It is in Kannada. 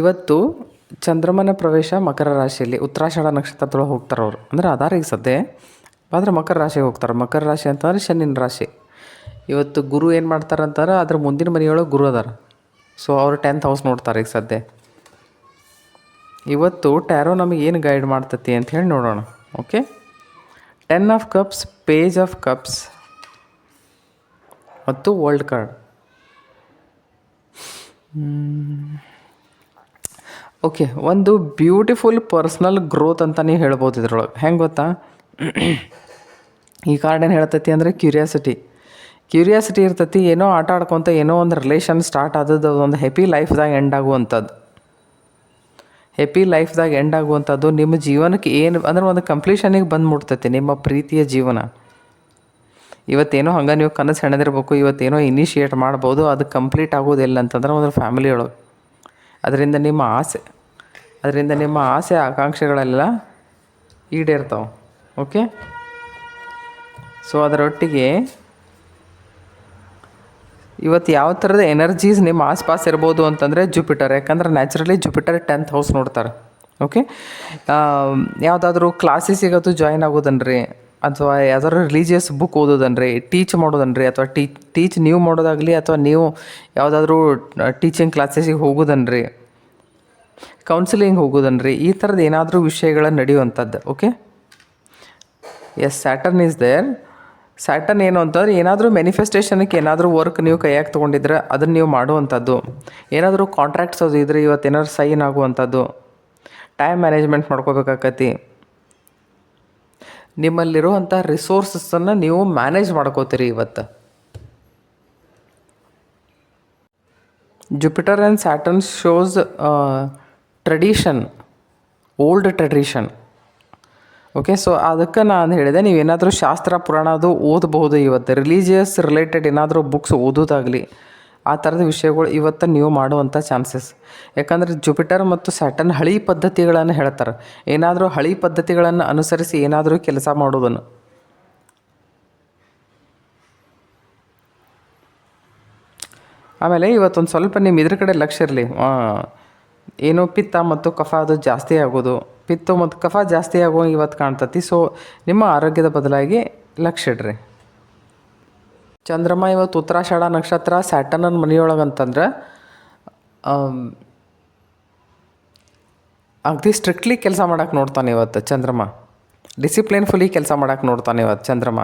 ಇವತ್ತು ಚಂದ್ರಮನ ಪ್ರವೇಶ ಮಕರ ರಾಶಿಯಲ್ಲಿ ಉತ್ತರಾಷಾಢ ನಕ್ಷತ್ರದೊಳಗೆ ಹೋಗ್ತಾರೆ ಅವರು. ಅಂದರೆ ಅದಾರ ಈಗ ಸದ್ಯ, ಆದರೆ ಮಕರ ರಾಶಿಗೆ ಹೋಗ್ತಾರೆ. ಮಕರ ರಾಶಿ ಅಂತಂದ್ರೆ ಶನಿನ ರಾಶಿ. ಇವತ್ತು ಗುರು ಏನು ಮಾಡ್ತಾರೆ ಅಂತಾರೆ, ಅದ್ರ ಮುಂದಿನ ಮನೆಯೊಳಗೆ ಗುರು ಅದಾರ. ಸೊ ಅವರು 10th ಹೌಸ್ ನೋಡ್ತಾರೆ ಈಗ ಸದ್ಯ. ಇವತ್ತು ಟ್ಯಾರೋ ನಮಗೆ ಏನು ಗೈಡ್ ಮಾಡ್ತತಿ ಅಂತ ಹೇಳಿ ನೋಡೋಣ. Okay, 10 of cups, page of cups ಮತ್ತು ವರ್ಲ್ಡ್ ಕಾರ್ಡ್. ಓಕೆ, ಒಂದು ಬ್ಯೂಟಿಫುಲ್ ಪರ್ಸ್ನಲ್ ಗ್ರೋತ್ ಅಂತ ನೀವು ಹೇಳ್ಬೋದು ಇದ್ರೊಳಗೆ. ಹೆಂಗೆ ಗೊತ್ತಾ, ಈ ಕಾರ್ಡ್ ಏನು ಹೇಳ್ತೈತಿ ಅಂದರೆ ಕ್ಯೂರಿಯಾಸಿಟಿ ಇರ್ತೈತಿ. ಏನೋ ಆಟ ಆಡ್ಕೊತ ಏನೋ ಒಂದು ರಿಲೇಷನ್ ಸ್ಟಾರ್ಟ್ ಆದದ್ದು ಒಂದು ಹೆಪಿ ಲೈಫ್ದಾಗ ಎಂಡ್ ಆಗುವಂಥದ್ದು ನಿಮ್ಮ ಜೀವನಕ್ಕೆ ಏನು ಅಂದ್ರೆ ಒಂದು ಕಂಪ್ಲೀಷನಿಗೆ ಬಂದು ಮುಟ್ತೈತಿ ನಿಮ್ಮ ಪ್ರೀತಿಯ ಜೀವನ. ಇವತ್ತೇನೋ ಹಂಗೆ ನೀವು ಕನಸು ಹೆಣದಿರ್ಬೇಕು, ಇವತ್ತೇನೋ ಇನಿಷಿಯೇಟ್ ಮಾಡ್ಬೋದು, ಅದು ಕಂಪ್ಲೀಟ್ ಆಗೋದಿಲ್ಲ ಅಂತಂದ್ರೆ ಒಂದು ಫ್ಯಾಮಿಲಿಯೊಳಗೆ. ಅದರಿಂದ ನಿಮ್ಮ ಆಸೆ ಆಕಾಂಕ್ಷೆಗಳೆಲ್ಲ ಈಡೇರ್ತಾವೆ. ಓಕೆ, ಸೊ ಅದರೊಟ್ಟಿಗೆ ಇವತ್ತು ಯಾವ ಥರದ ಎನರ್ಜೀಸ್ ನಿಮ್ಮ ಆಸ್ಪಾಸ್ ಇರ್ಬೋದು ಅಂತಂದರೆ ಜುಪಿಟರ್. ಯಾಕಂದ್ರೆ ನ್ಯಾಚುರಲಿ ಜುಪಿಟರ್ 10th ಹೌಸ್ ನೋಡ್ತಾರೆ. ಓಕೆ, ಯಾವುದಾದ್ರೂ ಕ್ಲಾಸಸ್ಸಿಗೆ ಅದು ಜಾಯ್ನ್ ಆಗೋದನ್ರಿ, ಅಥವಾ ಯಾವ್ದಾದ್ರು ರಿಲೀಜಿಯಸ್ ಬುಕ್ ಓದೋದನ್ರಿ, ಟೀಚ್ ಮಾಡೋದನ್ರಿ, ಅಥವಾ ಟೀಚ್ ನೀವು ಮಾಡೋದಾಗಲಿ, ಅಥವಾ ನೀವು ಯಾವುದಾದ್ರೂ ಟೀಚಿಂಗ್ ಕ್ಲಾಸಸ್ಸಿಗೆ ಹೋಗೋದನ್ರಿ, ಕೌನ್ಸಿಲಿಂಗ್ ಹೋಗೋದನ್ರಿ, ಈ ಥರದ್ದು ಏನಾದರೂ ವಿಷಯಗಳ ನಡೆಯುವಂಥದ್ದು. Okay, yes, Saturn is there. Saturn ಏನು ಅಂತಂದ್ರೆ ಏನಾದರೂ ಮ್ಯಾನಿಫೆಸ್ಟೇಷನ್ಗೆ ಏನಾದರೂ ವರ್ಕ್ ನೀವು ಕೈಯಾಗಿ ತೊಗೊಂಡಿದ್ರೆ ಅದನ್ನು ನೀವು ಮಾಡುವಂಥದ್ದು. ಏನಾದರೂ ಕಾಂಟ್ರಾಕ್ಟ್ಸ್ ಅದು ಇದ್ರೆ ಇವತ್ತು ಏನಾದ್ರು ಸೈನ್ ಆಗುವಂಥದ್ದು. Time management ಮಾಡ್ಕೋಬೇಕಾಕತಿ. ನಿಮ್ಮಲ್ಲಿರುವಂಥ ರಿಸೋರ್ಸಸ್ಸನ್ನು ನೀವು ಮ್ಯಾನೇಜ್ ಮಾಡ್ಕೋತೀರಿ ಇವತ್ತು. Jupiter and Saturn shows tradition, old tradition. Okay, so ಅದಕ್ಕೆ ನಾನು ಹೇಳಿದೆ, ನೀವೇನಾದರೂ ಶಾಸ್ತ್ರ ಪುರಾಣ ಅದು ಓದಬಹುದು ಇವತ್ತು. ರಿಲೀಜಿಯಸ್ ರಿಲೇಟೆಡ್ ಏನಾದರೂ ಬುಕ್ಸ್ ಓದೋದಾಗಲಿ, ಆ ಥರದ ವಿಷಯಗಳು ಇವತ್ತು ನೀವು ಮಾಡುವಂಥ ಚಾನ್ಸಸ್. ಯಾಕಂದರೆ ಜುಪಿಟರ್ ಮತ್ತು ಸ್ಯಾಟರ್ನ್ ಹಳಿ ಪದ್ಧತಿಗಳನ್ನು ಹೇಳ್ತಾರೆ. ಏನಾದರೂ ಹಳಿ ಪದ್ಧತಿಗಳನ್ನು ಅನುಸರಿಸಿ ಏನಾದರೂ ಕೆಲಸ ಮಾಡೋದನ್ನು. ಆಮೇಲೆ ಇವತ್ತೊಂದು ಸ್ವಲ್ಪ ನಿಮ್ಮ ಇದ್ರ ಕಡೆ ಲಕ್ಷ್ಯ ಇರಲಿ. ಏನೋ ಪಿತ್ತ ಮತ್ತು ಕಫ ಅದು ಜಾಸ್ತಿ ಆಗೋದು, ಪಿತ್ತ ಮತ್ತು ಕಫ ಜಾಸ್ತಿ ಆಗೋ ಇವತ್ತು ಕಾಣ್ತತಿ. ಸೊ ನಿಮ್ಮ ಆರೋಗ್ಯದ ಬದಲಾಗಿ ಲಕ್ಷ್ಯ ಇಡ್ರಿ. ಚಂದ್ರಮ ಇವತ್ತು ಉತ್ತರಾಷಾಢ ನಕ್ಷತ್ರ, ಸ್ಯಾಟರ್ನ್ ಮನೆಯೊಳಗೆ ಅಂತಂದ್ರೆ ಅಗದಿ ಸ್ಟ್ರಿಕ್ಟ್ಲಿ ಕೆಲಸ ಮಾಡೋಕೆ ನೋಡ್ತಾನೆ ಇವತ್ತು ಚಂದ್ರಮ. ಡಿಸಿಪ್ಲಿನ್ಫುಲಿ ಕೆಲಸ ಮಾಡೋಕೆ ನೋಡ್ತಾನೆ ಇವತ್ತು ಚಂದ್ರಮ.